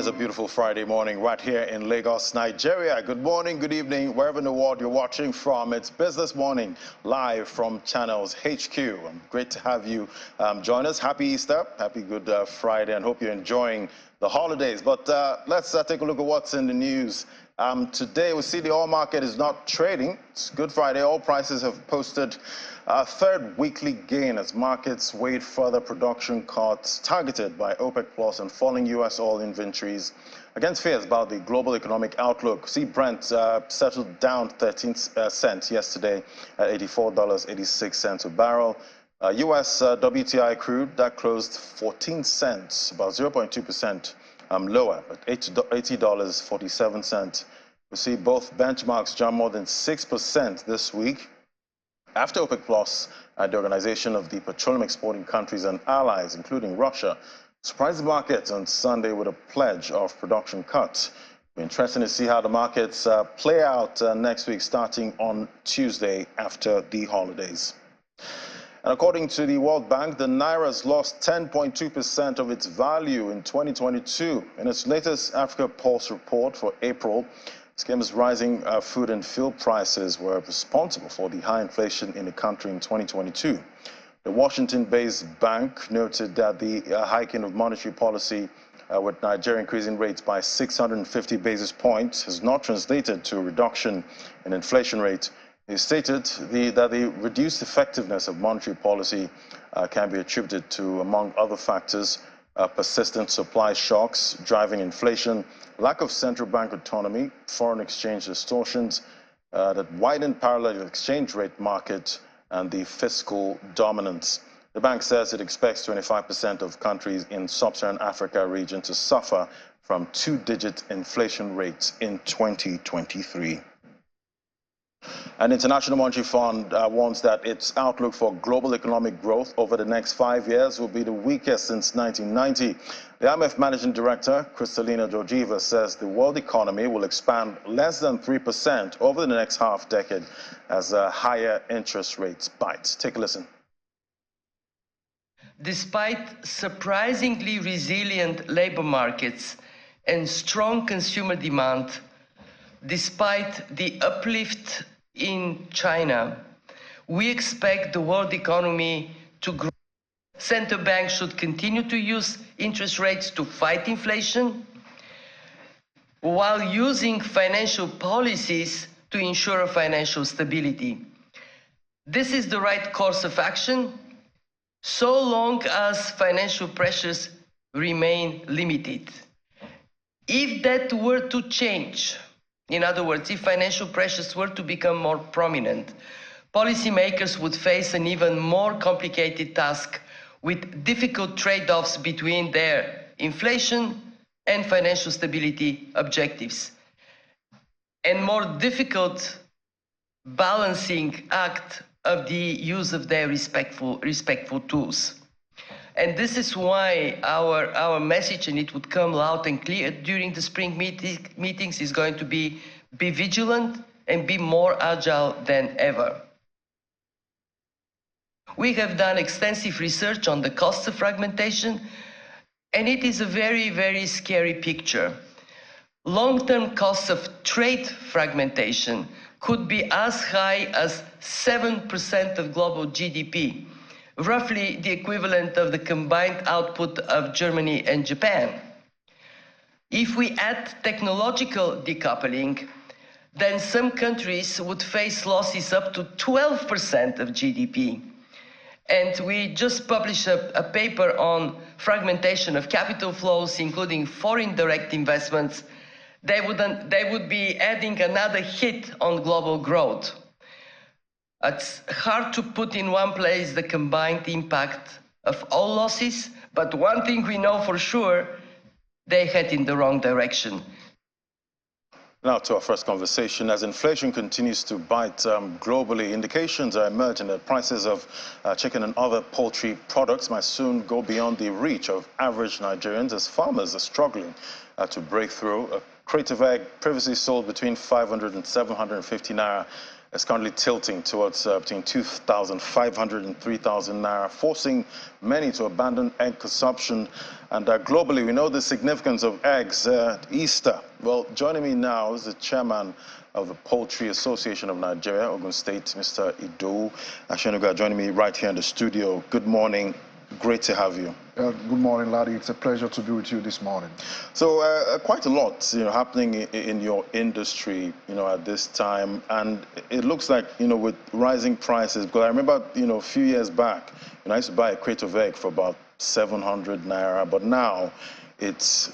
It's a beautiful Friday morning right here in Lagos, Nigeria. Good morning, good evening, wherever in the world you're watching from. It's Business Morning, live from Channels HQ. Great to have you join us. Happy Easter, happy Good Friday, and hope you're enjoying the holidays. But let's take a look at what's in the news. Today, we see the oil market is not trading. It's Good Friday. Oil prices have posted a third weekly gain as markets wait further production cuts targeted by OPEC Plus and falling U.S. oil inventories against fears about the global economic outlook. See Brent settled down 13 cents yesterday at $84.86 a barrel. U.S. WTI crude, that closed 14 cents, about 0.2% lower at $80.47. We see both benchmarks jump more than 6% this week after OPEC Plus and the Organization of the Petroleum Exporting Countries and Allies, including Russia, surprised the markets on Sunday with a pledge of production cuts. It'll be interesting to see how the markets play out next week, starting on Tuesday after the holidays. And according to the World Bank, the Naira's lost 10.2% of its value in 2022. In its latest Africa Pulse report for April, Schem's rising food and fuel prices were responsible for the high inflation in the country in 2022. The Washington-based bank noted that the hiking of monetary policy with Nigeria increasing rates by 650 basis points has not translated to a reduction in inflation rate. He stated that the reduced effectiveness of monetary policy can be attributed to, among other factors, persistent supply shocks driving inflation, lack of central bank autonomy, foreign exchange distortions, that widened parallel exchange rate market, and the fiscal dominance. The bank says it expects 25% of countries in sub-Saharan Africa region to suffer from two-digit inflation rates in 2023. And International Monetary Fund warns that its outlook for global economic growth over the next 5 years will be the weakest since 1990. The IMF Managing Director, Kristalina Georgieva, says the world economy will expand less than 3% over the next half-decade as higher interest rates bite. Take a listen. Despite surprisingly resilient labor markets and strong consumer demand, despite the uplift in China, we expect the world economy to grow. Central banks should continue to use interest rates to fight inflation while using financial policies to ensure financial stability. This is the right course of action so long as financial pressures remain limited. If that were to change, in other words, if financial pressures were to become more prominent, policymakers would face an even more complicated task with difficult trade-offs between their inflation and financial stability objectives, and more difficult balancing act of the use of their respectful tools. And this is why our message, and it would come loud and clear during the spring meetings, is going to be vigilant and be more agile than ever. We have done extensive research on the costs of fragmentation, and it is a very, very scary picture. Long-term costs of trade fragmentation could be as high as 7% of global GDP. Roughly the equivalent of the combined output of Germany and Japan. If we add technological decoupling, then some countries would face losses up to 12% of GDP. And we just published a paper on fragmentation of capital flows, including foreign direct investments. They would be adding another hit on global growth. It's hard to put in one place the combined impact of all losses, but one thing we know for sure, they head in the wrong direction. Now to our first conversation. As inflation continues to bite globally, indications are emerging that prices of chicken and other poultry products might soon go beyond the reach of average Nigerians as farmers are struggling to break through. A crate of egg previously sold between 500 and 750 naira is currently tilting towards between 2,500 and 3,000 naira, forcing many to abandon egg consumption. And globally, we know the significance of eggs at Easter. Well, joining me now is the chairman of the Poultry Association of Nigeria, Ogun State, Mr. Idowu Ashenuga, joining me right here in the studio. Good morning. Great to have you. Good morning, Laddie. It's a pleasure to be with you this morning. So quite a lot, happening in your industry, at this time, and it looks like, with rising prices. Because I remember, a few years back, I used to buy a crate of egg for about 700 naira, but now it's,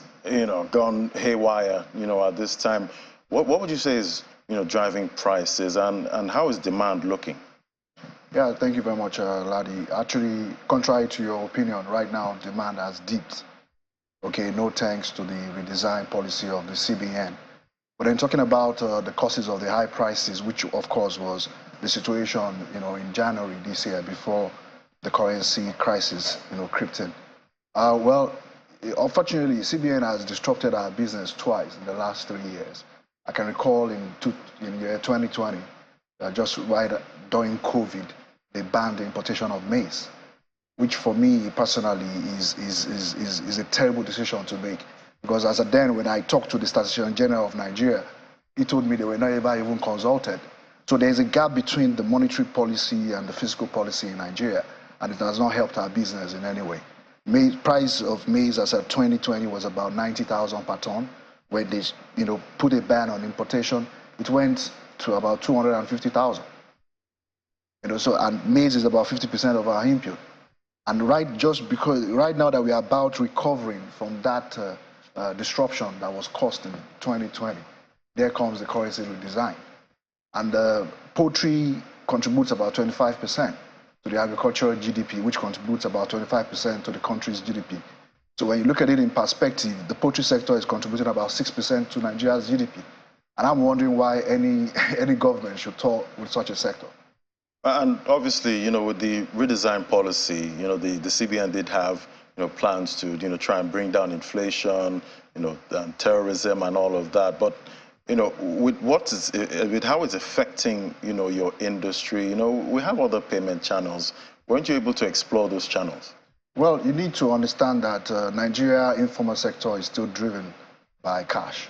gone haywire, at this time. What would you say is, driving prices, and how is demand looking? Yeah, thank you very much, Laddie. Actually, contrary to your opinion, right now demand has dipped. Okay, no thanks to the redesigned policy of the CBN. But then talking about the causes of the high prices, which of course was the situation, in January this year before the currency crisis, crept in. Well, unfortunately, CBN has disrupted our business twice in the last 3 years. I can recall in year 2020, just right during COVID, they banned the importation of maize, which for me personally is a terrible decision to make. Because as of then, when I talked to the Statistician General of Nigeria, he told me they were not even consulted. So there's a gap between the monetary policy and the fiscal policy in Nigeria, and it has not helped our business in any way. Price of maize as of 2020 was about 90,000 per ton. When they, put a ban on importation, it went to about 250,000. And maize is about 50% of our input. And right now that we are about recovering from that disruption that was caused in 2020, there comes the currency redesign. And poultry contributes about 25% to the agricultural GDP, which contributes about 25% to the country's GDP. So when you look at it in perspective, the poultry sector is contributing about 6% to Nigeria's GDP. And I'm wondering why any government should talk with such a sector. And obviously, with the redesign policy, the CBN did have, plans to, try and bring down inflation, and terrorism and all of that. But, with how it's affecting, your industry, we have other payment channels. Weren't you able to explore those channels? Well, you need to understand that Nigeria informal sector is still driven by cash.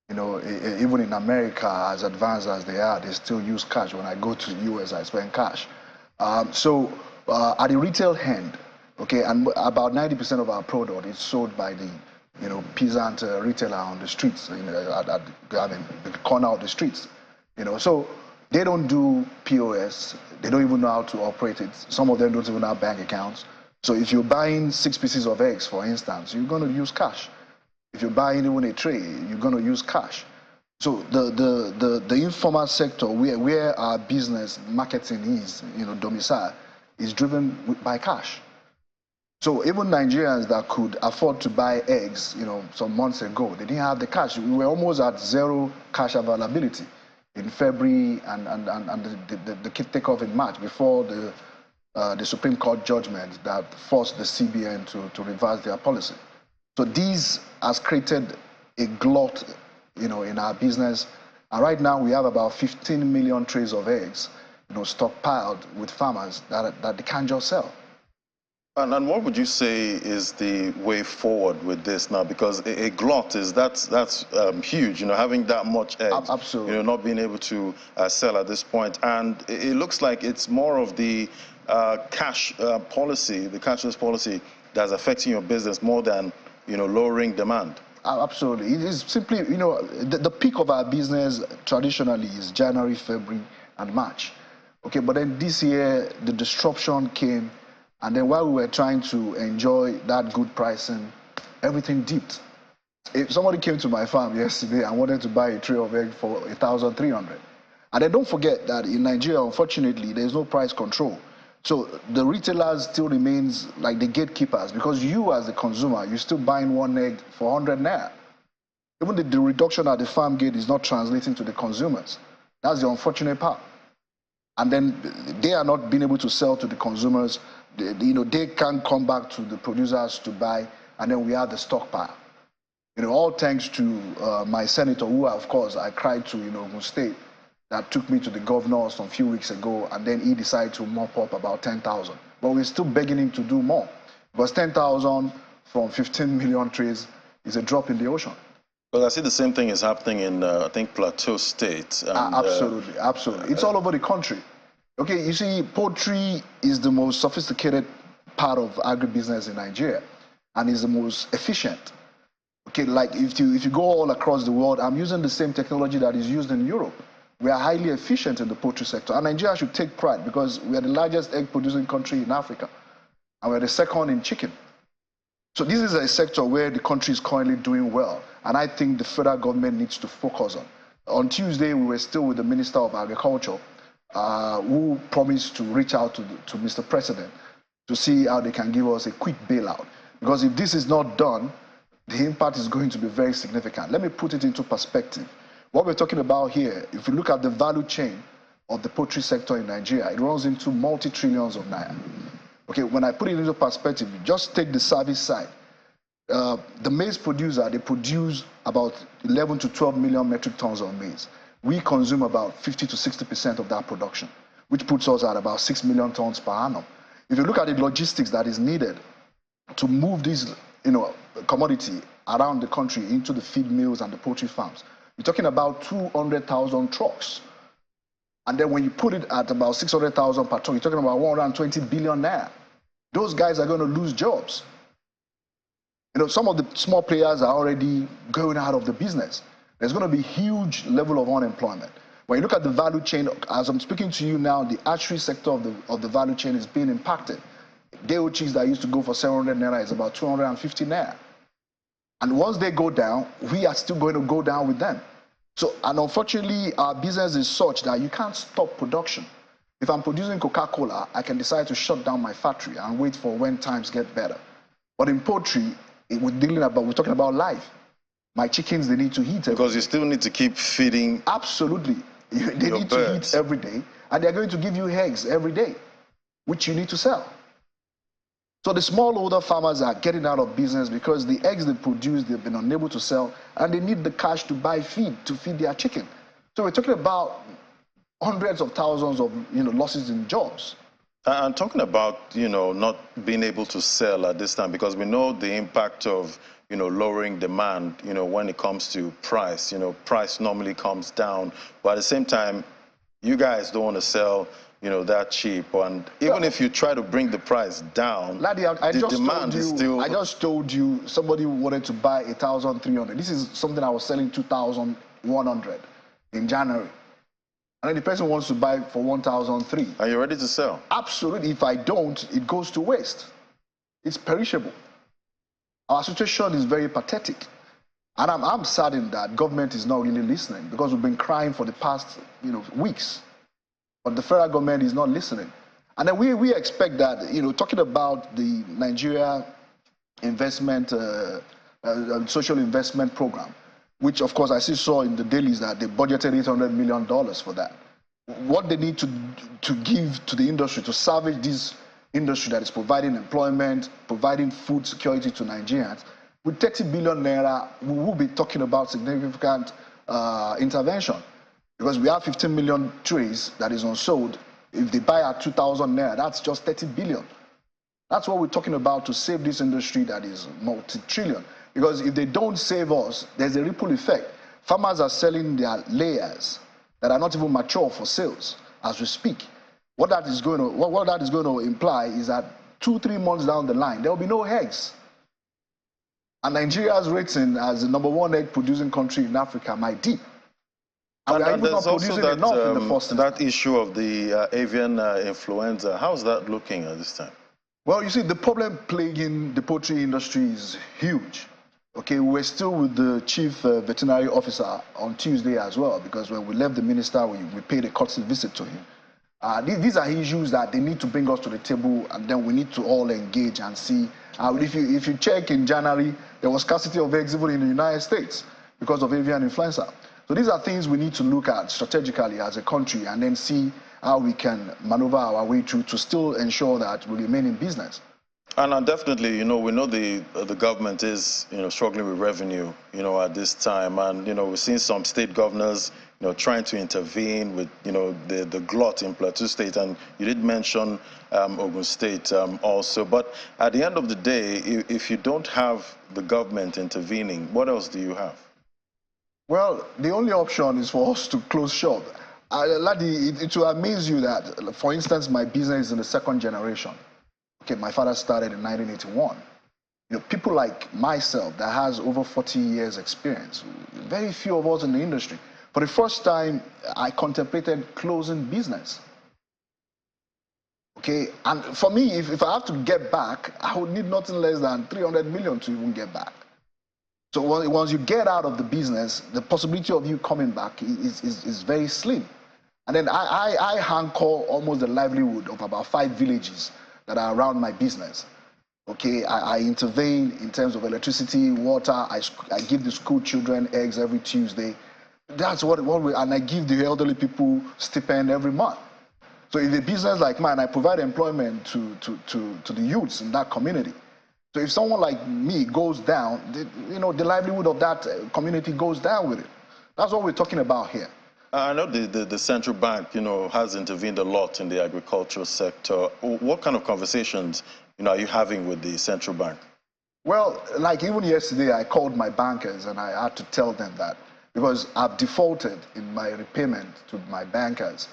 Even in America, as advanced as they are, they still use cash. When I go to the US, I spend cash. So at the retail end, okay, and about 90% of our product is sold by the, peasant retailer on the streets, at the corner of the streets. So they don't do POS. They don't even know how to operate it. Some of them don't even have bank accounts. So if you're buying 6 pieces of eggs, for instance, you're going to use cash. If you're buying even a tray, you're going to use cash. So the informal sector, where our business marketing is, domicile, is driven by cash. So even Nigerians that could afford to buy eggs, some months ago, they didn't have the cash. We were almost at zero cash availability in February and the takeoff in March before the Supreme Court judgment that forced the CBN to reverse their policy. So these has created a glut, in our business. And right now we have about 15 million trays of eggs, stockpiled with farmers that they can't just sell. And what would you say is the way forward with this now? Because a glut that's huge, having that much eggs, absolutely, not being able to sell at this point. And it looks like it's more of the cash policy, the cashless policy, that's affecting your business more than lowering demand. Absolutely. It is simply, the peak of our business traditionally is January, February, and March. Okay, but then this year, the disruption came, and then while we were trying to enjoy that good pricing, everything dipped. If somebody came to my farm yesterday and wanted to buy a tray of egg for 1,300. And then don't forget that in Nigeria, unfortunately, there's no price control. So the retailers still remains like the gatekeepers, because you as the consumer, you're still buying one egg for 100 naira. Even the reduction at the farm gate is not translating to the consumers. That's the unfortunate part. And then they are not being able to sell to the consumers. They can't come back to the producers to buy, and then we have the stockpile. All thanks to my senator, who of course I cried to, Ogun State, that took me to the governor some few weeks ago, and then he decided to mop up about 10,000. But we're still begging him to do more, because 10,000 from 15 million trays is a drop in the ocean. Well, I see the same thing is happening in, I think, Plateau State. And, absolutely, absolutely. It's all over the country. Okay, you see, poultry is the most sophisticated part of agribusiness in Nigeria, and is the most efficient. Okay, like if you go all across the world, I'm using the same technology that is used in Europe. We are highly efficient in the poultry sector, and Nigeria should take pride because we are the largest egg-producing country in Africa, and we're the second in chicken. So this is a sector where the country is currently doing well, and I think the federal government needs to focus on. On Tuesday, we were still with the Minister of Agriculture, who promised to reach out to Mr. President to see how they can give us a quick bailout. Because if this is not done, the impact is going to be very significant. Let me put it into perspective. What we're talking about here, if you look at the value chain of the poultry sector in Nigeria, it runs into multi-trillions of naira. Okay, when I put it into perspective, just take the service side. The maize producer, they produce about 11 to 12 million metric tons of maize. We consume about 50 to 60% of that production, which puts us at about 6 million tons per annum. If you look at the logistics that is needed to move this, commodity around the country into the feed mills and the poultry farms, you're talking about 200,000 trucks. And then when you put it at about 600,000 per truck, you're talking about 120 billion naira. Those guys are going to lose jobs. Some of the small players are already going out of the business. There's going to be huge level of unemployment. When you look at the value chain, as I'm speaking to you now, the hatchery sector of the value chain is being impacted. Day-old chicks that used to go for 700 naira is about 250 naira. And once they go down, we are still going to go down with them. So, and unfortunately, our business is such that you can't stop production. If I'm producing Coca-Cola, I can decide to shut down my factory and wait for when times get better. But in poultry, we're talking about life. My chickens, they need to eat. Because you still need to keep feeding. Absolutely. They need to eat every day, and they're going to give you eggs every day, which you need to sell. So the smallholder farmers are getting out of business because the eggs they produce, they've been unable to sell, and they need the cash to buy feed, to feed their chicken. So we're talking about hundreds of thousands of losses in jobs. And talking about not being able to sell at this time, because we know the impact of lowering demand when it comes to price. Price normally comes down, but at the same time, you guys don't want to sell that cheap, and even if you try to bring the price down, Laddie, the demand is still. I just told you somebody wanted to buy 1,300. This is something I was selling 2,100 in January, and then the person wants to buy for 1,003. Are you ready to sell? Absolutely. If I don't, it goes to waste. It's perishable. Our situation is very pathetic, and I'm saddened that government is not really listening, because we've been crying for the past weeks. But the federal government is not listening. And then we expect that, talking about the Nigeria investment, social investment program, which of course I saw in the dailies that they budgeted $800 million for that. What they need to give to the industry, to salvage this industry that is providing employment, providing food security to Nigerians, with 30 billion naira, we will be talking about significant intervention. Because we have 15 million trays that is unsold. If they buy at 2,000 naira, that's just 30 billion. That's what we're talking about to save this industry that is multi-trillion. Because if they don't save us, there's a ripple effect. Farmers are selling their layers that are not even mature for sales as we speak. What that is going to imply is that 2-3 months down the line, there will be no eggs. And Nigeria's rating as the #1 egg producing country in Africa might dip. And there's also that issue of the avian influenza. How's that looking at this time? Well, you see, the problem plaguing the poultry industry is huge. Okay, we're still with the chief veterinary officer on Tuesday as well, because when we left the minister, we paid a courtesy visit to him. These are issues that they need to bring us to the table, and then we need to all engage and see. If you check in January, there was scarcity of eggs even in the United States because of avian influenza. So these are things we need to look at strategically as a country, and then see how we can maneuver our way through to still ensure that we remain in business. And definitely, we know the government is, struggling with revenue, at this time. And, we've seen some state governors, trying to intervene with, the glut in Plateau State, and you did mention Ogun State also. But at the end of the day, if you don't have the government intervening, what else do you have? Well, the only option is for us to close shop. Ladi, it will amaze you that, for instance, my business is in the second generation. Okay, my father started in 1981. People like myself that has over 40 years experience, very few of us in the industry. For the first time, I contemplated closing business. Okay, and for me, if I have to get back, I would need nothing less than 300 million to even get back. So once you get out of the business, the possibility of you coming back is very slim. And then I anchor almost the livelihood of about 5 villages that are around my business. Okay, I intervene in terms of electricity, water. I give the school children eggs every Tuesday. That's what we, and I give the elderly people stipend every month. So in a business like mine, I provide employment to the youths in that community. So if someone like me goes down, the livelihood of that community goes down with it. That's what we're talking about here. I know the central bank, has intervened a lot in the agricultural sector. What kind of conversations, are you having with the central bank? Well, like even yesterday, I called my bankers and I had to tell them that because I've defaulted in my repayment to my bankers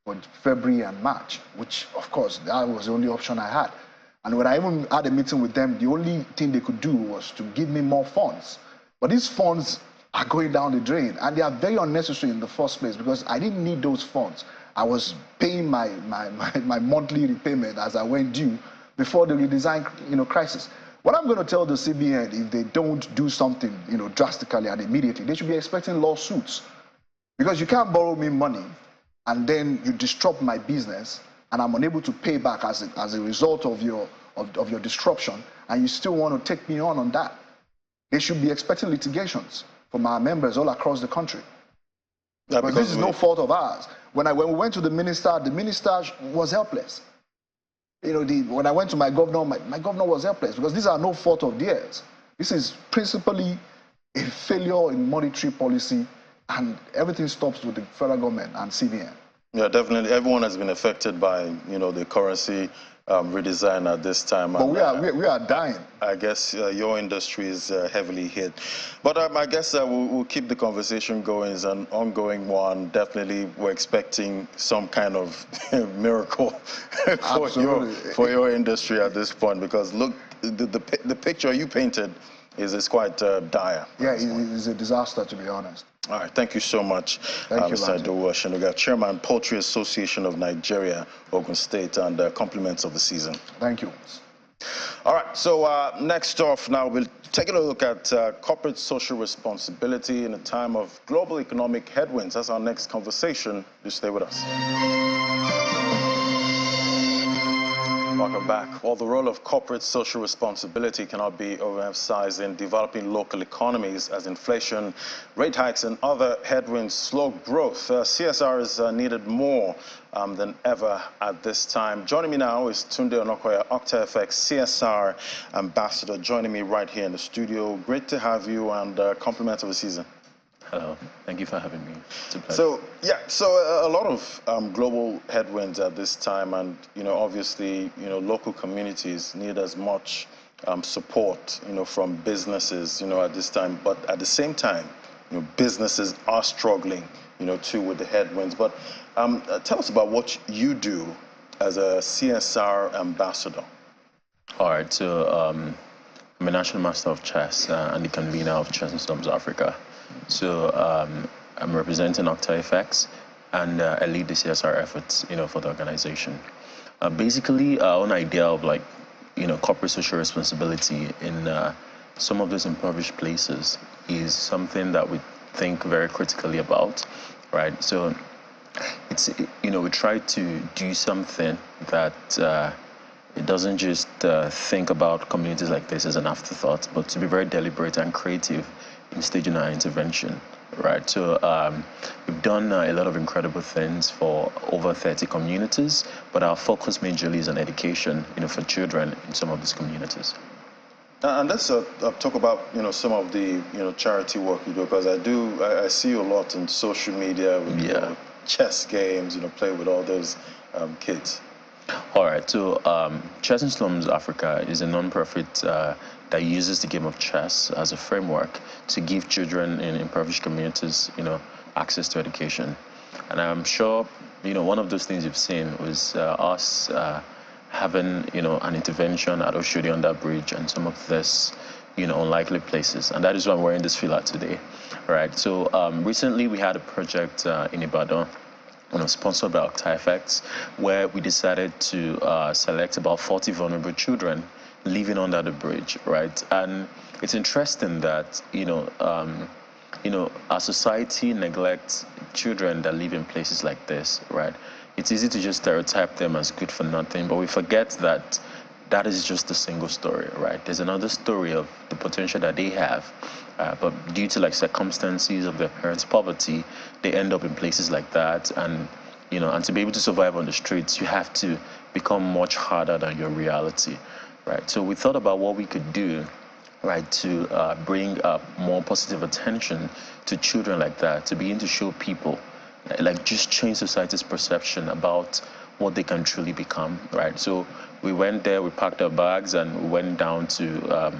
for February and March, which, of course, that was the only option I had. And when I even had a meeting with them, the only thing they could do was to give me more funds. But these funds are going down the drain, and they are very unnecessary in the first place because I didn't need those funds. I was paying my monthly repayment as I went due before the redesign crisis. What I'm going to tell the CBN, if they don't do something drastically and immediately, they should be expecting lawsuits. Because you can't borrow me money and then you disrupt my business and I'm unable to pay back as a result of your disruption, and you still want to take me on that. They should be expecting litigations from our members all across the country. Yeah, because this is no fault of ours. When we went to the minister was helpless. When I went to my governor, my governor was helpless because these are no fault of theirs. This is principally a failure in monetary policy, and everything stops with the federal government and CBN. Yeah, definitely. Everyone has been affected by, the currency redesign at this time. But we are dying. I guess your industry is heavily hit. But I guess we'll keep the conversation going. It's an ongoing one. Definitely, we're expecting some kind of miracle for your industry at this point. Because look, the picture you painted is quite dire. Yeah, it's a disaster, to be honest. All right, thank you so much, Mr. Idowu Osenuga, Chairman, Poultry Association of Nigeria, Ogun State, and compliments of the season. Thank you. All right, so next off now, we'll take a look at corporate social responsibility in a time of global economic headwinds. That's our next conversation. Do stay with us. Welcome back. Well, the role of corporate social responsibility cannot be overemphasized in developing local economies as inflation, rate hikes, and other headwinds slow growth. CSR is needed more than ever at this time. Joining me now is Tunde Onokoya, OctaFX CSR Ambassador, joining me right here in the studio. Great to have you, and compliments of the season. Hello, thank you for having me. It's a pleasure. So a lot of global headwinds at this time, and obviously local communities need as much support from businesses at this time. But at the same time, businesses are struggling too with the headwinds. But tell us about what you do as a CSR ambassador. All right, so I'm a national master of chess and the convener of Chess in Slums Africa. So I'm representing OctaFX, and I lead the CSR efforts, for the organization. Basically, our own idea of corporate social responsibility in some of those impoverished places is something that we think very critically about, right? So it's we try to do something that it doesn't just think about communities like this as an afterthought, but to be very deliberate and creative in staging our intervention, right? So we've done a lot of incredible things for over 30 communities, but our focus majorly is on education, for children in some of these communities. And let's talk about some of the charity work you do, because I see you a lot on social media with chess games, play with all those kids. All right, so Chess in Slums Africa is a non-profit that uses the game of chess as a framework to give children in impoverished communities, access to education. And I'm sure, one of those things you've seen was us having, an intervention at Oshodi Under Bridge and some of this, unlikely places. And that is why I'm wearing this filler today, right? So recently we had a project in Ibadan, sponsored by OctaEffects, where we decided to select about 40 vulnerable children living under the bridge, right? And it's interesting that, our society neglects children that live in places like this, right? It's easy to just stereotype them as good for nothing, but we forget that that is just a single story, right? There's another story of the potential that they have, but due to circumstances of their parents' poverty, they end up in places like that. And and to be able to survive on the streets, you have to become much harder than your reality, right? So we thought about what we could do, right, to bring more positive attention to children like that, to begin to show people, just change society's perception about what they can truly become, right? So we went there, we packed our bags, and we went down to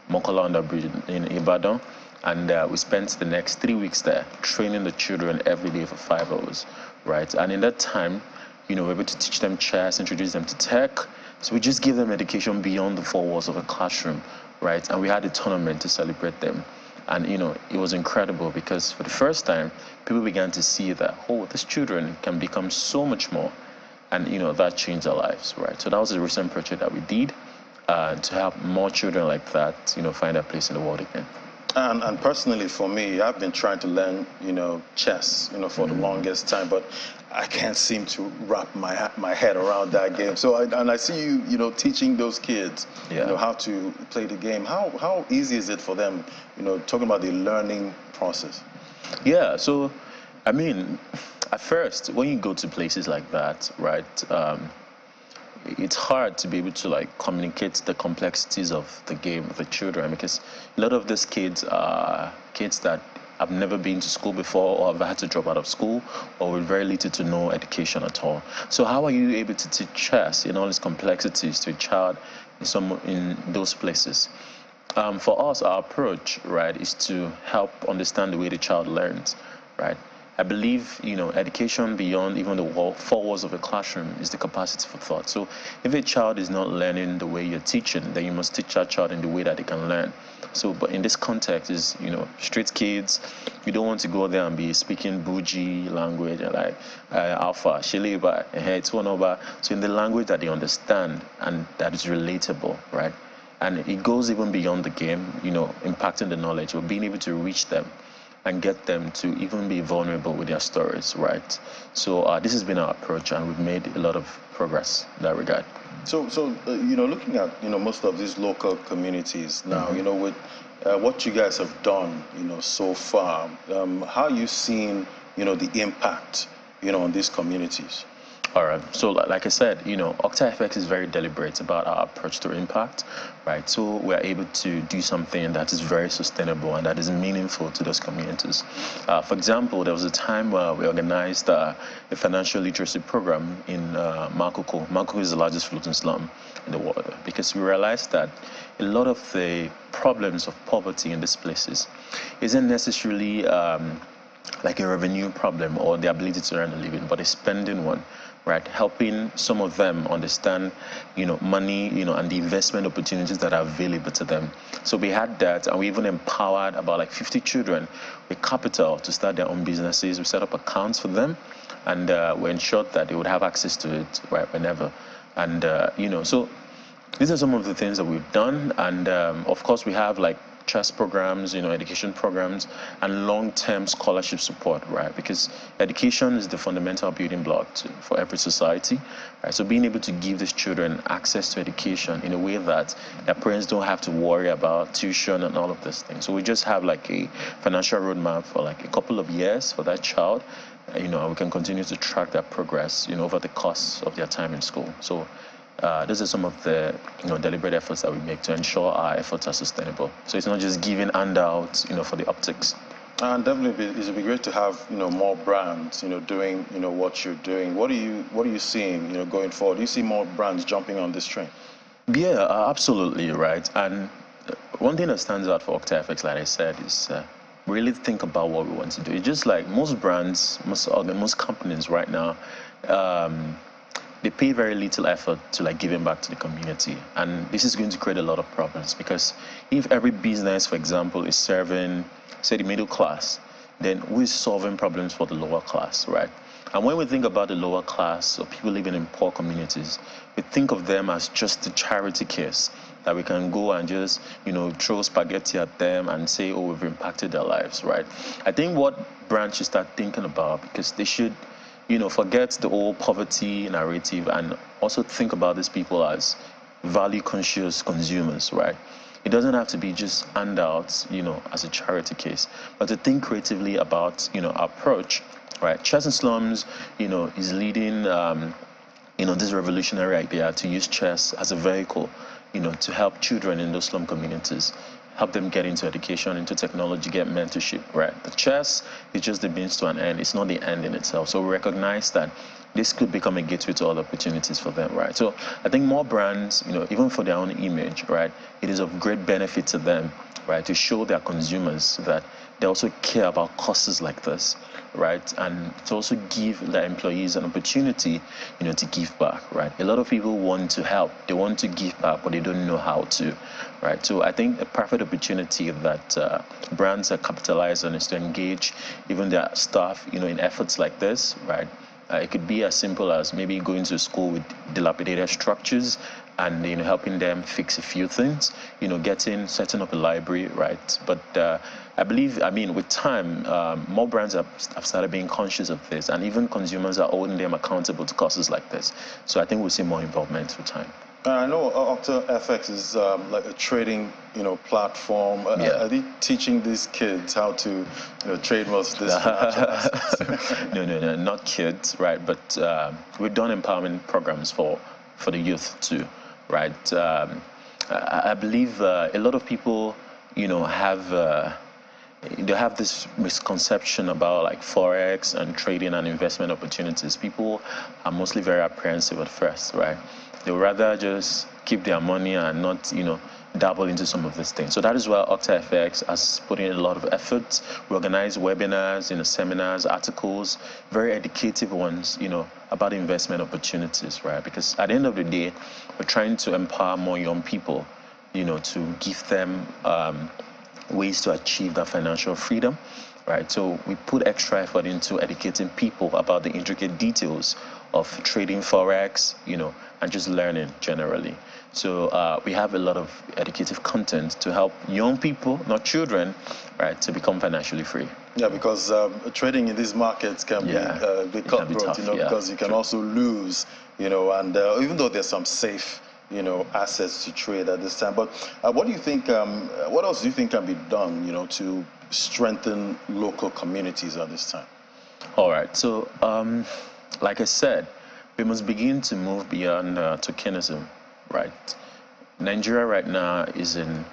Mokola Under Bridge in Ibadan, and we spent the next 3 weeks there training the children every day for 5 hours, right? And in that time, we were able to teach them chess, introduce them to tech. So we just give them education beyond the four walls of a classroom, right? And we had a tournament to celebrate them. And, it was incredible because for the first time, people began to see that, these children can become so much more. And, that changed their lives, right? So that was a recent project that we did to help more children like that, find their place in the world again. And personally, for me, I've been trying to learn, chess, for the longest time, but I can't seem to wrap my head around that game. So, I see you, teaching those kids, how to play the game. How easy is it for them, talking about the learning process? Yeah, so, at first, when you go to places like that, right, it's hard to be able to communicate the complexities of the game with the children, because a lot of these kids are kids that have never been to school before or have had to drop out of school or with very little to no education at all. So how are you able to teach chess in all its complexities to a child in those places? For us, our approach, right, is to help understand the way the child learns, right? I believe, education beyond even the four walls of a classroom is the capacity for thought. So if a child is not learning the way you're teaching, then you must teach that child in the way that they can learn. So, but in this context is, street kids, you don't want to go there and be speaking bougie language, like alpha, shiliba, it's one over. So in the language that they understand and that is relatable, right? And it goes even beyond the game, impacting the knowledge or being able to reach them and get them to even be vulnerable with their stories, right? So this has been our approach, and we've made a lot of progress in that regard. So looking at most of these local communities now, with what you guys have done, so far, how are you seeing the impact on these communities? All right. So like I said, OctaEffects is very deliberate about our approach to impact, right? So we're able to do something that is very sustainable and that is meaningful to those communities. For example, there was a time where we organized a financial literacy program in Makoko. Makoko is the largest floating slum in the world, because we realized that a lot of the problems of poverty in these places isn't necessarily like a revenue problem or the ability to earn a living, but a spending one, right? Helping some of them understand, money, and the investment opportunities that are available to them. So we had that, and we even empowered about 50 children with capital to start their own businesses. We set up accounts for them, and we ensured that they would have access to it, right, whenever. And, so these are some of the things that we've done. And of course, we have chess programs, education programs, and long-term scholarship support, right? Because education is the fundamental building block for every society, right? So being able to give these children access to education in a way that their parents don't have to worry about tuition and all of these things. So we just have a financial roadmap for a couple of years for that child, and we can continue to track that progress, over the course of their time in school. So those are some of the deliberate efforts that we make to ensure our efforts are sustainable. So it's not just giving handouts for the optics. And definitely, it would be great to have more brands doing what you're doing. What are you seeing going forward? Do you see more brands jumping on this train? Yeah, absolutely right. And one thing that stands out for OctaFX, like I said, is really think about what we want to do. It's just like most brands, most companies right now, they pay very little effort to giving back to the community, and this is going to create a lot of problems, because if every business, for example, is serving, say, the middle class, then who is solving problems for the lower class, right? And when we think about the lower class or people living in poor communities, we think of them as just a charity case that we can go and just throw spaghetti at them and say, oh, we've impacted their lives, right? I think what brands should start thinking about, because they should forget the old poverty narrative and also think about these people as value-conscious consumers, right? It doesn't have to be just handouts, as a charity case, but to think creatively about, our approach, right? Chess in Slums, is leading, this revolutionary idea to use chess as a vehicle, to help children in those slum communities, help them get into education, into technology, get mentorship, right? The chess is just the means to an end. It's not the end in itself. So we recognize that this could become a gateway to other opportunities for them, right? So I think more brands, even for their own image, right, it is of great benefit to them, right, to show their consumers that they also care about causes like this, right, and to also give their employees an opportunity, to give back, right? A lot of people want to help, they want to give back, but they don't know how to, right? So I think a perfect opportunity that brands are capitalizing on is to engage even their staff, in efforts like this, right? It could be as simple as maybe going to school with dilapidated structures and helping them fix a few things, setting up a library, right? But I believe, with time, more brands have started being conscious of this, and even consumers are holding them accountable to causes like this. So I think we'll see more involvement with time. I know OctaFX is like a trading, platform. Yeah. Are they teaching these kids how to trade most of this financial assets? No, not kids, right? But we've done empowerment programs for the youth too, right? I believe a lot of people, they have this misconception about forex and trading and investment opportunities. People are mostly very apprehensive at first, right? They would rather just keep their money and not, dabble into some of these things. So that is why OctaFX has put in a lot of effort. We organize webinars, seminars, articles, very educative ones, about investment opportunities, right? Because at the end of the day, we're trying to empower more young people, to give them ways to achieve that financial freedom, right? So we put extra effort into educating people about the intricate details of trading forex, and just learning generally. So we have a lot of educative content to help young people, not children, right, to become financially free. Yeah, because trading in these markets can be a bit cutthroat, because you can also lose, and even though there's some safe assets to trade at this time. But what do you think, what else do you think can be done, to strengthen local communities at this time? All right. So, like I said, we must begin to move beyond tokenism, right? Nigeria right now is in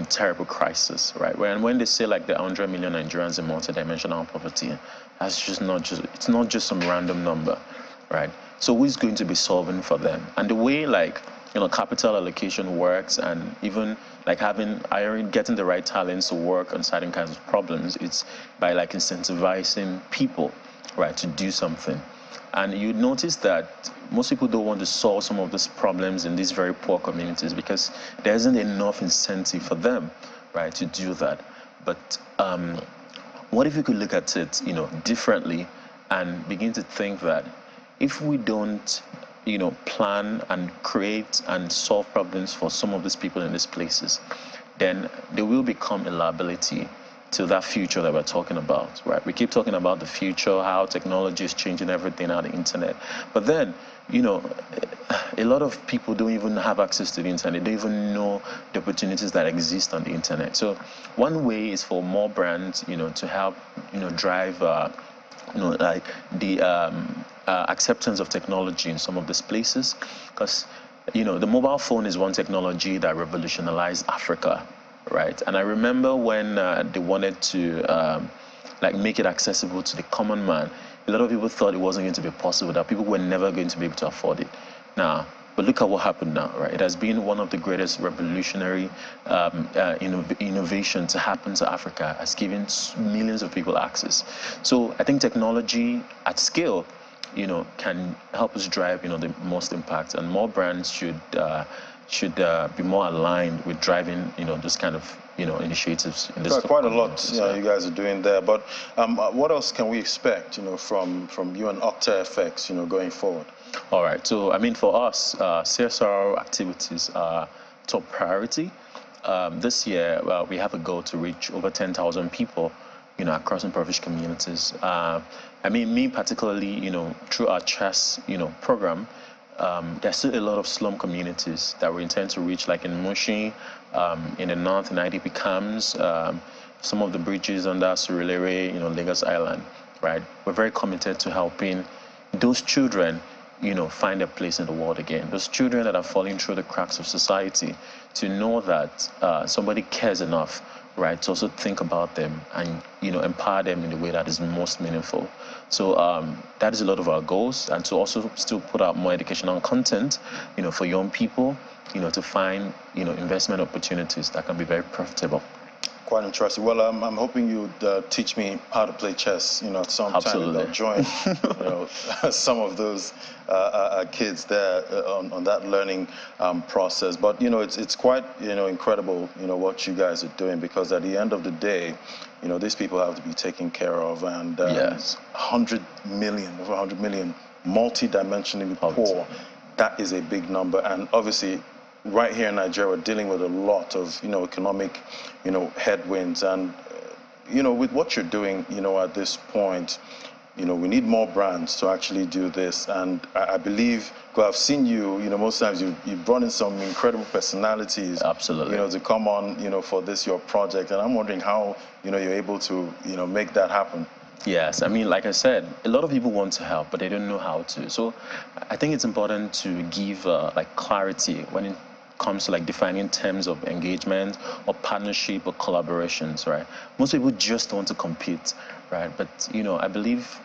terrible crisis, right? When they say there are 100 million Nigerians in multidimensional poverty, it's not just some random number, right? So who is going to be solving for them? And the way capital allocation works, and even getting the right talents to work on certain kinds of problems, it's by incentivizing people, right, to do something. And you notice that most people don't want to solve some of these problems in these very poor communities because there isn't enough incentive for them, right, to do that. But what if you could look at it, differently and begin to think that if we don't, plan and create and solve problems for some of these people in these places, then they will become a liability to that future that we're talking about, right? We keep talking about the future, how technology is changing everything on the internet. But then, a lot of people don't even have access to the internet. They don't even know the opportunities that exist on the internet. So one way is for more brands, to help, drive, acceptance of technology in some of these places, because the mobile phone is one technology that revolutionized Africa, right? And I remember when they wanted to make it accessible to the common man, a lot of people thought it wasn't going to be possible, that people were never going to be able to afford it. Now, but look at what happened now, right? It has been one of the greatest revolutionary innovation to happen to Africa. Has given millions of people access. So I think technology at scale, can help us drive, the most impact, and more brands should be more aligned with driving, this kind of, initiatives in this. Quite a lot, you guys are doing there. But what else can we expect, from you and OctaFX, going forward? All right. So, I mean, for us, CSR activities are top priority. This year, we have a goal to reach over 10,000 people, across impoverished communities. I mean, me particularly, through our chess, program, there's still a lot of slum communities that we intend to reach, like in Mushi, in the north, in IDP camps, some of the bridges under Surulere, Lagos Island, right? We're very committed to helping those children, find a place in the world again. Those children that are falling through the cracks of society, to know that somebody cares enough, right, to also think about them and, empower them in the way that is most meaningful. So that is a lot of our goals, and to also still put out more educational content, for young people, to find, investment opportunities that can be very profitable. Quite interesting. Well, I'm hoping you'd teach me how to play chess, at some Absolutely. time. I'll join, some of those kids there on that learning process. But, it's quite, incredible, what you guys are doing, because at the end of the day, these people have to be taken care of. And yes. 100 million, over 100 million, multi-dimensionally poor, that is a big number. And obviously, right here in Nigeria, we're dealing with a lot of, economic, headwinds. And, with what you're doing, at this point, we need more brands to actually do this. And I believe, because I've seen you, most times you've brought in some incredible personalities. Absolutely. To come on, for this, your project. And I'm wondering how, you're able to, make that happen. Yes, I mean, like I said, a lot of people want to help, but they don't know how to. So I think it's important to give clarity when it comes to defining terms of engagement or partnership or collaborations, right? Most people just want to compete, right? But, I believe,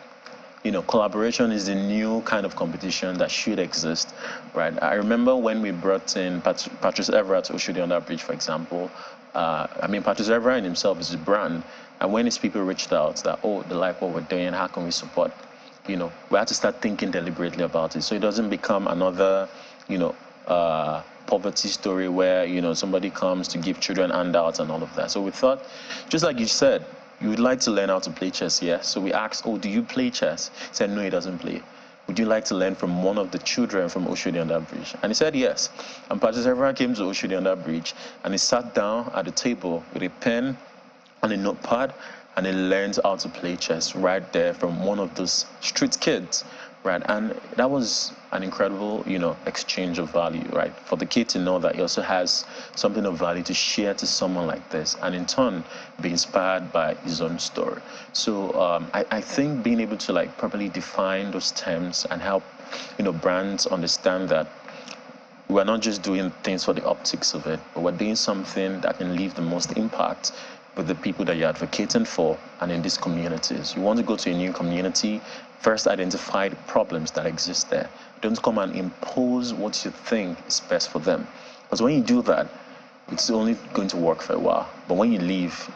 collaboration is the new kind of competition that should exist, right? I remember when we brought in Patrice Evra to Oshodi Under Bridge, for example. I mean, Patrice Evra in himself is a brand. And when his people reached out that, they like what we're doing, how can we support? We had to start thinking deliberately about it, so it doesn't become another, poverty story where, somebody comes to give children handouts and all of that. So we thought, just like you said, you would like to learn how to play chess, yeah? So we asked, do you play chess? He said, no, he doesn't play. Would you like to learn from one of the children from Oshodi Under Bridge? And he said yes. And Patrice Evra came to Oshodi Under Bridge, and he sat down at the table with a pen and a notepad, and he learned how to play chess right there from one of those street kids, right? And that was an incredible, exchange of value, right? For the kid to know that he also has something of value to share to someone like this, and in turn be inspired by his own story. So I think being able to properly define those terms and help, brands understand that we're not just doing things for the optics of it, but we're doing something that can leave the most impact with the people that you're advocating for and in these communities. You want to go to a new community, first identify the problems that exist there. Don't come and impose what you think is best for them. Because when you do that, it's only going to work for a while. But when you leave,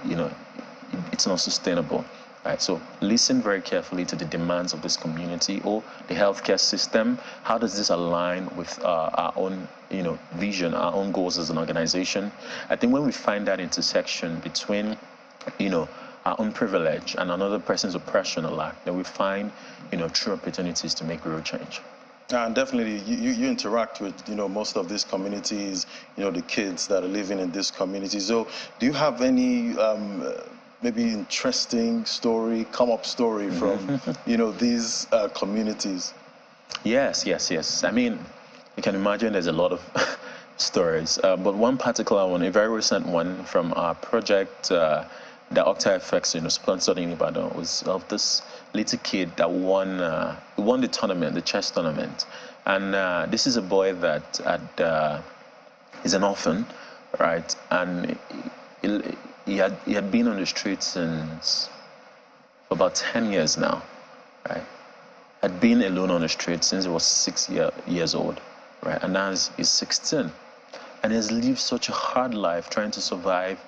it's not sustainable. Right? So listen very carefully to the demands of this community or the healthcare system. How does this align with our own, vision, our own goals as an organization? I think when we find that intersection between, our own privilege and another person's oppression alike, then we find, true opportunities to make real change. And definitely, you interact with, most of these communities, the kids that are living in this community. So do you have any maybe interesting story, come-up story from, these communities? Yes. I mean, you can imagine there's a lot of stories, but one particular one, a very recent one from our project the Octa FX, sponsored in Ibadan, was of this little kid that won the tournament, the chess tournament. And this is a boy that is an orphan, right? And he had been on the streets since for about 10 years now, right? Had been alone on the street since he was 6 years old, right? And now he's 16. And he has lived such a hard life trying to survive,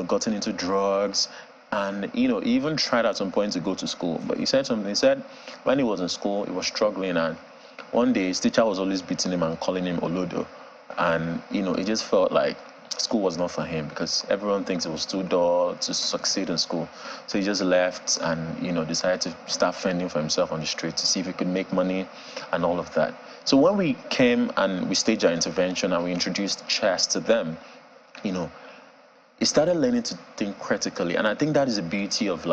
gotten into drugs, and, he even tried at some point to go to school. But he said something. He said when he was in school, he was struggling, and one day his teacher was always beating him and calling him Olodo. And, he just felt like school was not for him because everyone thinks it was too dull to succeed in school. So he just left and, decided to start fending for himself on the street to see if he could make money and all of that. So when we came and we staged our intervention and we introduced chess to them, he started learning to think critically. And I think that is the beauty of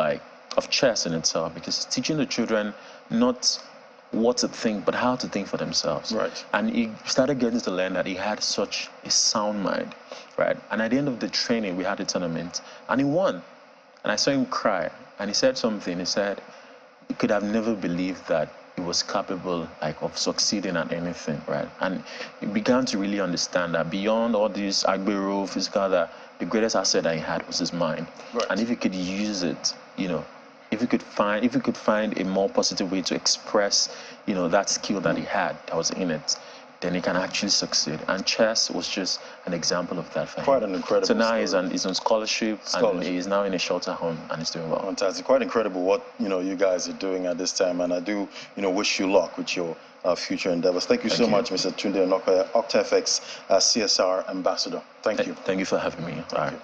chess in itself, because it's teaching the children not what to think, but how to think for themselves. Right. And he started getting to learn that he had such a sound mind, right? And at the end of the training, we had a tournament, and he won. And I saw him cry, and he said something. He said he could have never believed that he was capable, of succeeding at anything, right? And he began to really understand that beyond all these agbero, physical, that the greatest asset that he had was his mind. Right. And if he could use it, if we could find a more positive way to express, that skill that he had that was in it, then he can actually succeed. And chess was just an example of that for him. Quite an incredible So now story. he's on scholarship, and he's now in a shelter home, and he's doing well. Fantastic. Quite incredible what, you guys are doing at this time. And I do, wish you luck with your future endeavors. Thank you so much, Mr. Tunde Onokoya, OctaFX CSR Ambassador. Thank you. Thank you for having me. All right.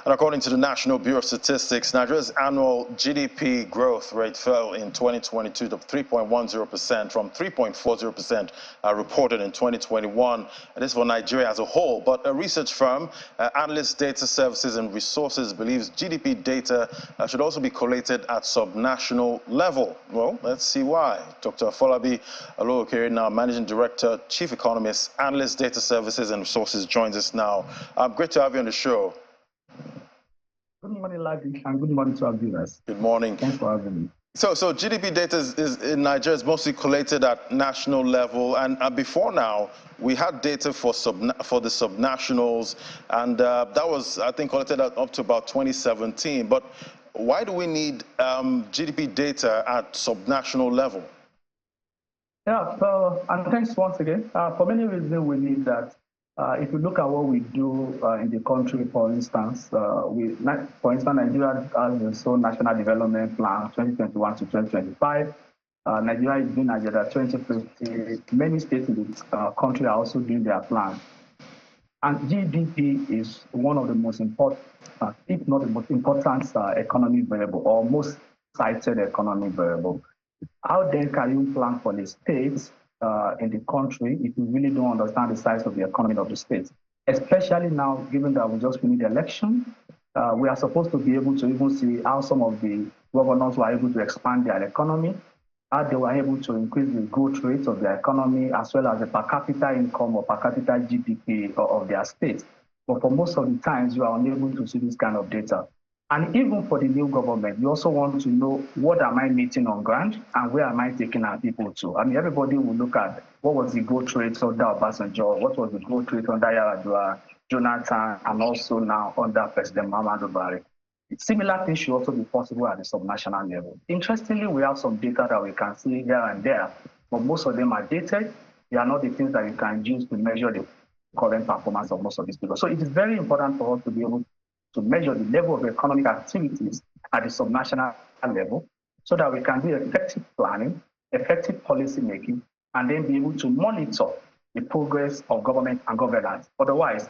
And according to the National Bureau of Statistics, Nigeria's annual GDP growth rate fell in 2022 to 3.10% from 3.40% reported in 2021. And this is for Nigeria as a whole. But a research firm, Analyst Data Services and Resources, believes GDP data should also be collated at subnational level. Well, let's see why. Dr. Afolabi Alookere, now Managing Director, Chief Economist, Analyst Data Services and Resources, joins us now. Great to have you on the show. Good morning, Ladi, and good morning to our viewers. Good morning. Thanks for having me. So GDP data is in Nigeria is mostly collated at national level, and before now we had data for the subnationals, and that was, I think, collected up to about 2017. But why do we need GDP data at subnational level? Yeah, and thanks once again. For many reasons, we need that. If you look at what we do in the country, for instance, Nigeria has its own National Development Plan 2021 to 2025. Nigeria is doing Agenda 2050. Many states in the country are also doing their plan. And GDP is one of the most important, if not the most important economic variable, or most cited economic variable. How then can you plan for the states in the country if you really don't understand the size of the economy of the state? Especially now, given that we just finished the election, we are supposed to be able to even see how some of the governors were able to expand their economy, how they were able to increase the growth rate of their economy, as well as the per capita income or per capita GDP of their state. But for most of the times, you are unable to see this kind of data. And even for the new government, you also want to know what am I meeting on ground and where am I taking our people to? I mean, everybody will look at what was the growth rate under Obasanjo, what was the growth rate under Yar'Adua, Jonathan, and also now under President Muhammadu Buhari. Similar things should also be possible at the subnational level. Interestingly, we have some data that we can see here and there, but most of them are dated. They are not the things that you can use to measure the current performance of most of these people. So it is very important for us to be able to measure the level of economic activities at the subnational level so that we can do effective planning, effective policy making, and then be able to monitor the progress of government and governance. Otherwise,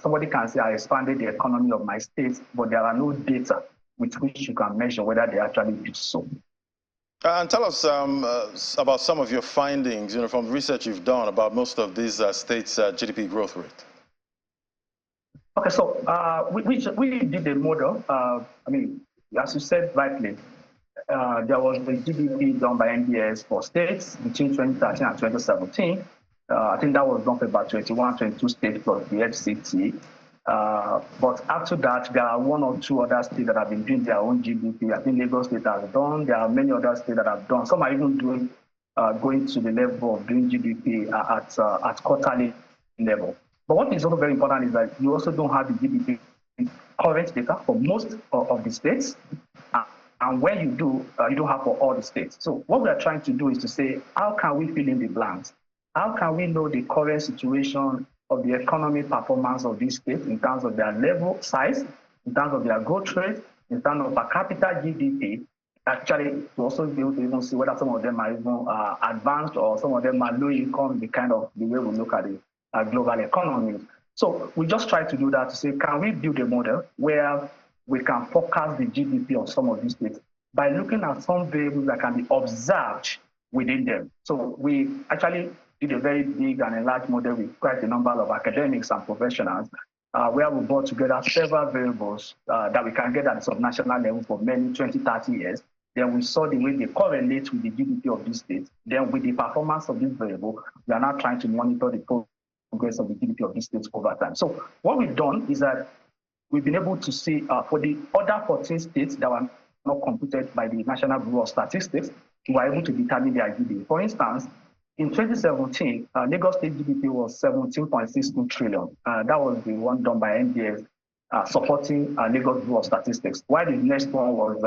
somebody can say, I expanded the economy of my state, but there are no data with which you can measure whether they actually do so. And tell us about some of your findings, from research you've done about most of these states' GDP growth rate. Okay, so we did a model. I mean, as you said rightly, there was the GDP done by NBS for states between 2013 and 2017. I think that was done for about 21, 22 states plus the FCT. But after that, there are one or two other states that have been doing their own GDP. I think Lagos State has done. There are many other states that have done. Some are even doing going to the level of doing GDP at quarterly level. But what is also very important is that you also don't have the GDP current data for most of the states. And when you do, you don't have for all the states. So what we are trying to do is to say, how can we fill in the blanks? How can we know the current situation of the economic performance of these states in terms of their level size, in terms of their growth rate, in terms of per capita GDP, actually to also be able to even see whether some of them are even advanced or some of them are low income, the way we look at the global economy. So we just try to do that to say, can we build a model where we can forecast the GDP of some of these states by looking at some variables that can be observed within them. So we actually did a very big and a large model with quite a number of academics and professionals, where we brought together several variables that we can get at the subnational level for many 20, 30 years. Then we saw the way they correlate with the GDP of these states. Then with the performance of this variable, we are now trying to monitor the progress of the GDP of these states over time. So what we've done is that we've been able to see for the other 14 states that were not computed by the National Bureau of Statistics, we were able to determine their GDP. For instance, in 2017, Lagos State GDP was 17.62 trillion. That was the one done by NBS supporting Lagos Bureau of Statistics, while the next one was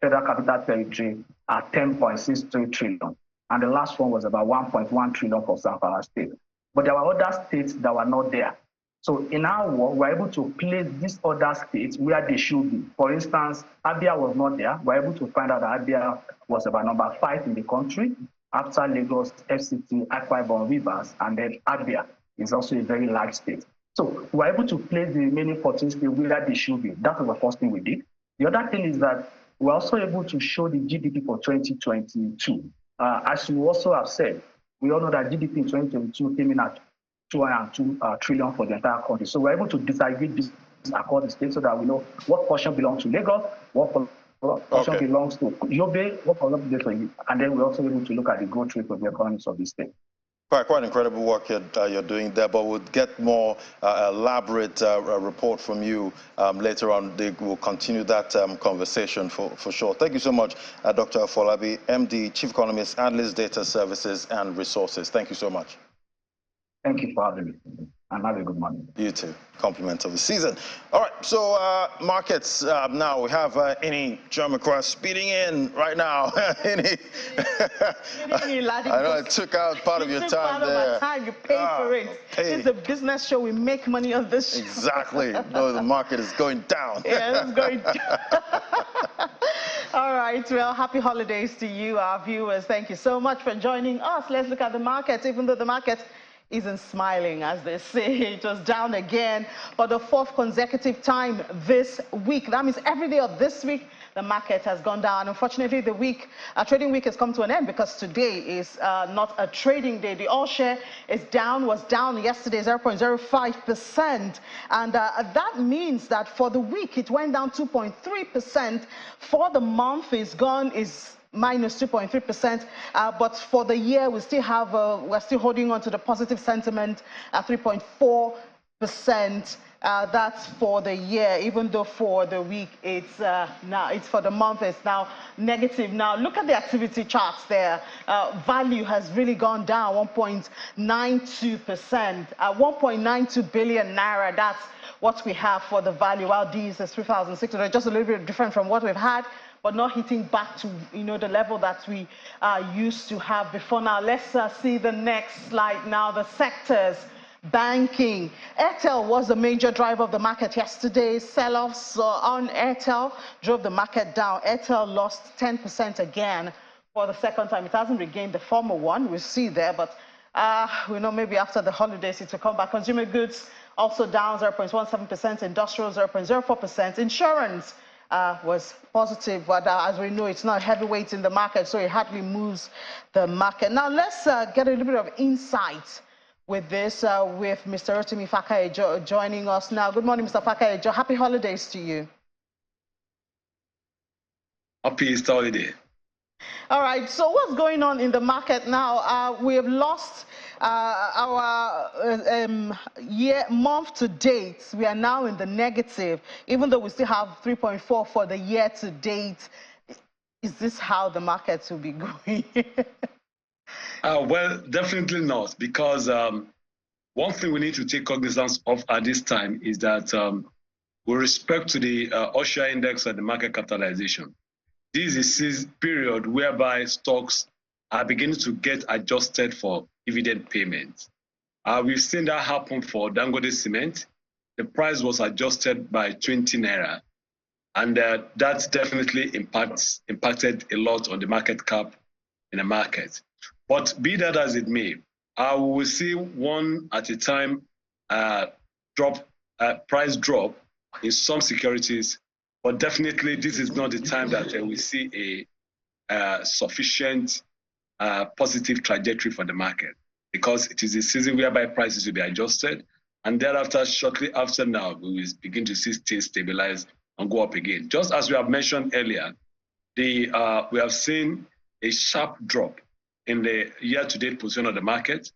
Federal Capital Territory at 10.63 trillion. And the last one was about 1.1 trillion for Zamfara State. But there were other states that were not there. So in our work, we're able to place these other states where they should be. For instance, Abia was not there. We're able to find out that Abia was about number 5 in the country, after Lagos, FCT, Akwa Ibom, Rivers, and then Abia is also a very large state. So we're able to place the remaining 14 states where they should be. That was the first thing we did. The other thing is that we're also able to show the GDP for 2022. As you also have said, we all know that GDP in 2022 came in at 202 trillion for the entire country. So we're able to disaggregate this across the states so that we know what portion belongs to Lagos, what portion belongs to Yobe, what portion belongs to you. And then we're also able to look at the growth rate of the economies of the state. Quite incredible work you're doing there, but we'll get more elaborate report from you later on. We'll continue that conversation for sure. Thank you so much, Dr. Afolabi, MD, Chief Economist, Analyst Data Services and Resources. Thank you so much. Thank you for having me, and have a good morning. You too. Compliment of the season. All right, so markets now. We have any German cross speeding in right now. I know I took out part of your time there. Time. You paid for it. It's a business show. We make money on this show. Exactly. No, the market is going down. Yeah, it's going down. All right, well, happy holidays to you, our viewers. Thank you so much for joining us. Let's look at the market. Even though the market isn't smiling, as they say, it was down again for the 4th consecutive time this week. That means every day of this week, the market has gone down. Unfortunately, the trading week has come to an end because today is not a trading day. The all share is down, was down yesterday 0.05%. And that means that for the week, it went down 2.3%. For the month, is minus 2.3%, but for the year we still have we're still holding on to the positive sentiment at 3.4%. That's for the year, even though for the week it's for the month it's now negative. Now look at the activity charts there. Value has really gone down 1.92%, 1.92 billion naira. That's what we have for the value. While these is 3,600, just a little bit different from what we've had, but not hitting back to the level that we used to have before. Now let's see the next slide. Now the sectors. Banking. Airtel was the major driver of the market yesterday. Sell-offs on Airtel drove the market down. Airtel lost 10% again for the second time. It hasn't regained the former one. We'll see there, but we know maybe after the holidays it will come back. Consumer goods also down 0.17%. Industrial 0.04%. Insurance was positive, but as we know, it's not heavyweight in the market, so it hardly moves the market. Now let's get a little bit of insight with this, with Mr. Rotimi Fakayejo joining us now. Good morning, Mr. Fakayejo. Happy holidays to you. Happy Easter holiday. All right, so what's going on in the market now? We have lost our month to date. We are now in the negative, even though we still have 3.4 for the year to date. Is this how the markets will be going? Well, definitely not, because one thing we need to take cognizance of at this time is that with respect to the OSHA index and the market capitalization, this is a period whereby stocks are beginning to get adjusted for dividend payments. We've seen that happen for Dangote Cement. The price was adjusted by 20 naira, and that's definitely impacted a lot on the market cap in the market. But be that as it may, we will see one at a time price drop in some securities, but definitely this is not the time that we see a sufficient positive trajectory for the market, because it is a season whereby prices will be adjusted, and thereafter, shortly after now, we will begin to see things stabilize and go up again. Just as we have mentioned earlier, we have seen a sharp drop in the year-to-date position of the market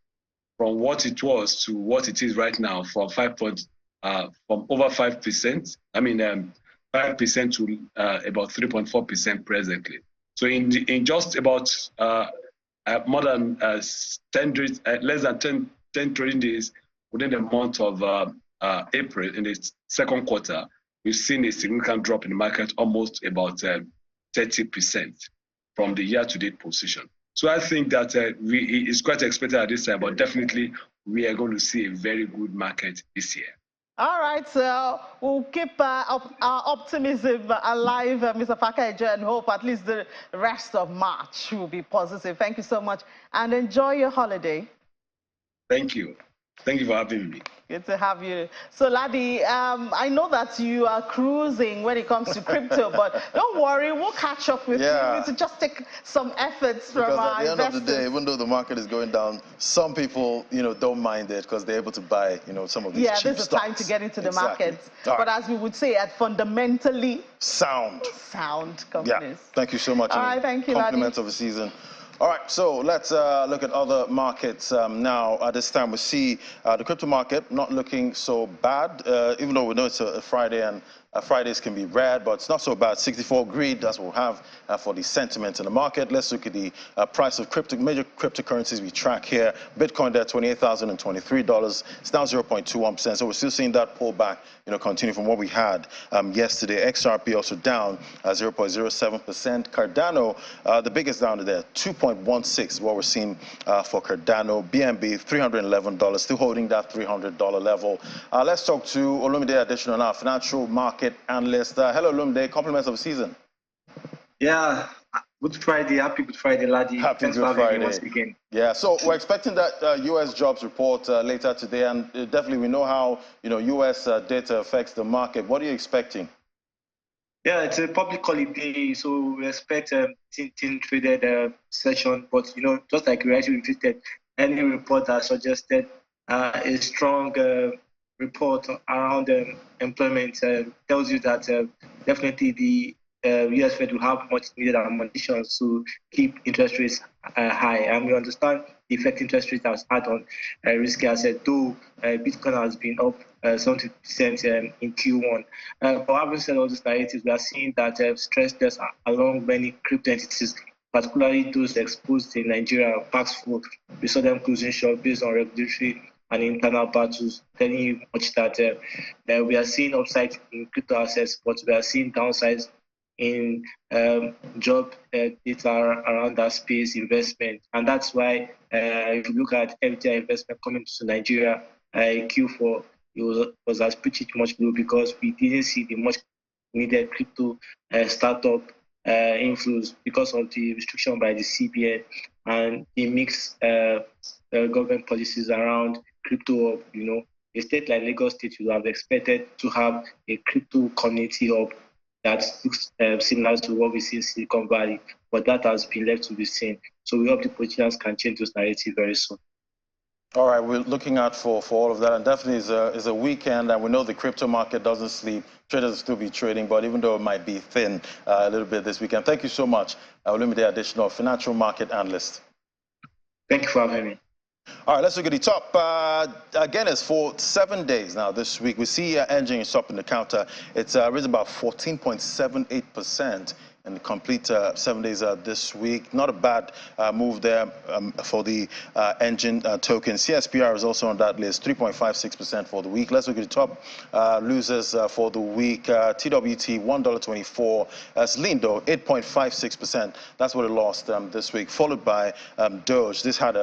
from what it was to what it is right now, from over 5%. 5% to about 3.4% presently. So in just about more than 10 days, less than 10 trading days within the month of April, in the second quarter, we've seen a significant drop in the market, almost about 30% from the year-to-date position. So I think that it's quite expected at this time, but definitely we are going to see a very good market this year. All right, so we'll keep our optimism alive, Mr. Fakaeje, and hope at least the rest of March will be positive. Thank you so much, and enjoy your holiday. Thank you. Thank you for having me. Good to have you. So, Ladi, I know that you are cruising when it comes to crypto, but don't worry, we'll catch up with you. We need to just take some efforts from our investors. Because at the end investors. of the day, even though the market is going down, some people, don't mind it because they're able to buy, some of these cheap stocks. Yeah, this is the time to get into the market. Right. But as we would say, at fundamentally sound companies. Yeah. Thank you so much. All right, thank you, compliments of the season. All right, so let's look at other markets now. At this time, we see the crypto market not looking so bad, even though we know it's a Friday and Fridays can be rare, but it's not so bad. 64 greed, that's what we have for the sentiment in the market. Let's look at the price of major cryptocurrencies we track here. Bitcoin there, $28,023. It's down 0.21%. So we're still seeing that pullback, continue from what we had yesterday. XRP also down 0.07%. Cardano, the biggest down there, 2.16, what we're seeing for Cardano. BNB, $311, still holding that $300 level. Let's talk to Olumide Adesina now, financial market analyst. Hello, Olumide. Compliments of the season. Yeah. Good Friday. Happy Good Friday, Ladi. Happy Good Friday. Once again. Yeah. So we're expecting that U.S. jobs report later today, and definitely we know how U.S. data affects the market. What are you expecting? Yeah, it's a public holiday, so we expect a traded session. But just like we actually tweeted, any report that suggested a strong report around employment tells you that definitely the U.S. Fed will have much needed ammunition to keep interest rates high. And we understand the effect interest rates has had on risky assets, though Bitcoin has been up 70% in Q1. But having said all these narratives, we are seeing that stress tests along many crypto entities, particularly those exposed in Nigeria, packs full. We saw them closing short based on regulatory and internal battles, telling you much that we are seeing upside in crypto assets, but we are seeing downsides in job data around that space, investment. And that's why if you look at FDI investment coming to Nigeria in Q4, it was as pretty much low because we didn't see the much needed crypto startup inflows because of the restriction by the CBN and the mixed government policies around crypto. A state like Lagos State would have expected to have a crypto community hub that looks similar to what we see in Silicon Valley, but that has been left to be seen. So we hope the politicians can change those narratives very soon. All right, we're looking out for all of that, and definitely is a weekend, and we know the crypto market doesn't sleep. Traders will still be trading, but even though it might be thin a little bit this weekend. Thank you so much, Olumide Additional, financial market analyst. Thank you for having me. All right, let's look at the top. Again, it's for 7 days now this week. We see engine is up in the counter. It's risen about 14.78%. And complete 7 days this week. Not a bad move there for the engine token. CSPR is also on that list, 3.56% for the week. Let's look at the top losers for the week. TWT, $1.24. That's lean though, 8.56%. That's what it lost this week, followed by Doge. This had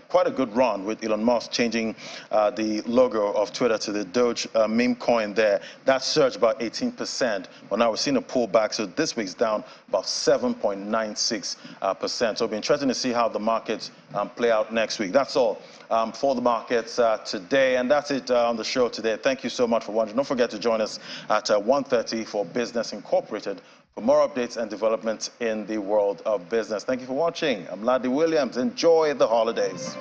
quite a good run with Elon Musk changing the logo of Twitter to the Doge meme coin there. That surged about 18%. But now we're seeing a pullback, so this week's down about 7.96%. So it'll be interesting to see how the markets play out next week. That's all for the markets today, and that's it on the show today. Thank you so much for watching. Don't forget to join us at 1:30 for Business Incorporated for more updates and developments in the world of business. Thank you for watching. I'm Ladi Williams. Enjoy the holidays.